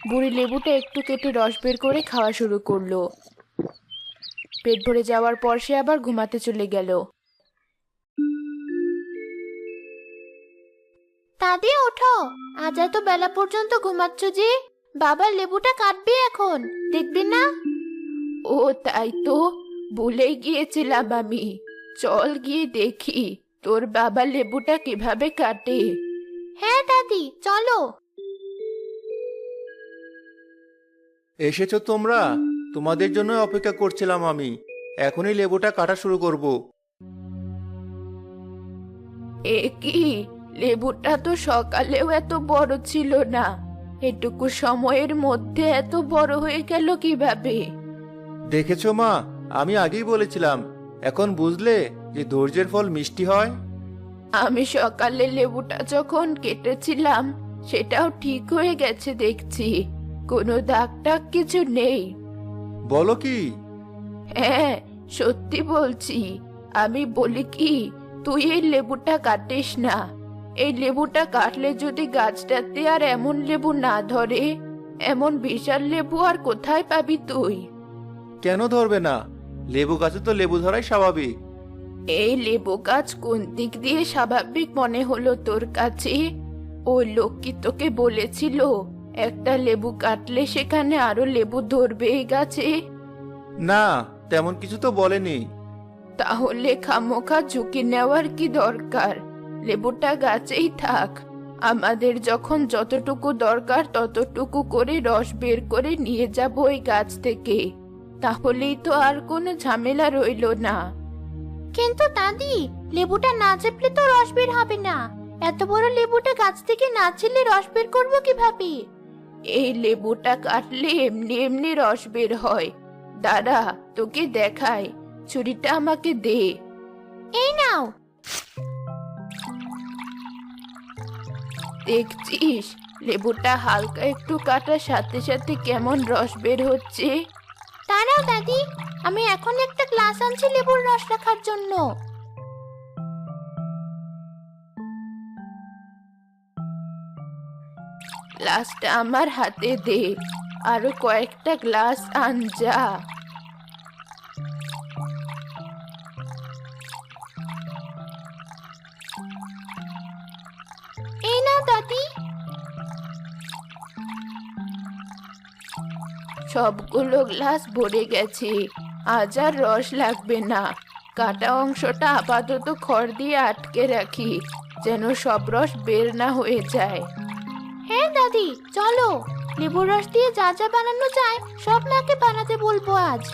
বুড়ি লেবুটা একটু কেটে রস বের করে খাওয়া শুরু করলো। পেট ভরে যাওয়ার পর সে আবার ঘুমাতে চলে গেল। দাদি ওঠো, আজ এত বেলা পর্যন্ত ঘুমাচ্ছ যে? বাবার লেবুটা কাটবি এখন, দেখবি না? ও তাই তো, ভুলেই গিয়েছিলাম আমি। চল গিয়ে দেখি তোর বাবা লেবুটা কিভাবে কাটে। হ্যাঁ দাদি, চলো। এসেছো তোমরা? তোমাদের জন্য অপেক্ষা করছিলাম আমি। এখনই লেবুটা কাটা শুরু করব। এ কি, লেবুটা তো সকালেও এত বড় ছিল না, এটুকু সময়ের মধ্যে এত বড় হয়ে গেল কিভাবে? দেখেছো মা, আমি আগেই বলেছিলাম। এখন বুঝলে যে ধৈর্যের ফল মিষ্টি হয়। আমি সকালে লেবুটা যখন কেটেছিলাম সেটাও ঠিক হয়ে গেছে দেখছি, কোনো দাগ টাগ কিছু নেই। বলো কি? হ্যাঁ, সত্যি বলছি। আমি বলি কি, তুই এই লেবুটা কাটিস না। এই লেবুটা কাটলে যদি গাছটাতে আর এমন লেবু না ধরে, এমন বিশাল লেবু আর কোথায় পাবি তুই? কেন ধরবে না? লেবু গাছে তো লেবু ধরাই স্বাভাবিক। এই লেবু গাছ কোন দিক দিয়ে স্বাভাবিক মনে হলো তোর কাছে? ওই লোক কি তোকে বলেছিল একটা লেবু কাটলে সেখানে আরো লেবু ধরবে এই গাছে? না, তেমন কিছু তো বলেনি। তাহলে খামোখা ঝুঁকি নেওয়ার কি দরকার? লেবুটা গাছেই থাক। আমাদের যখন যতটুকু দরকার ততটুকু করে রস বের করে নিয়ে যাব ওই গাছ থেকে। তাহলেই তো আর কোনো ঝামেলা রইলো না। কিন্তু দাদি, লেবুটা না চেপলে তো রস বের হবে না। এত বড় লেবুটা গাছ থেকে না ছিলে রস বের করবো কিভাবে? এই লেবুটা কাটলে এমনি এমনি রস বের হয়। দাঁড়া, তোকে দেখাই। ছুরিটা আমাকে দে। এই নাও। দেখছিস, লেবুটা হালকা একটু কাটার সাথে সাথে কেমন রস বের হচ্ছে। দাঁড়াও দাদি, আমি এখন একটা গ্লাস আনছি লেবুর রস রাখার জন্য। গ্লাসটা আমার হাতে দে, আরো কয়েকটা গ্লাস আন যা। এই নাও দাদি। সবগুলো গ্লাস ভরে গেছে, আজ আর রস লাগবে না। কাটা অংশটা আপাতত খড় দিয়ে আটকে রাখি, যেন সব রস বের না হয়ে যায়। হ্যাঁ দাদি, চলো। লেবুর রস দিয়ে যা যা বানানো যায় সব মাকে বানাতে বলবো আজ।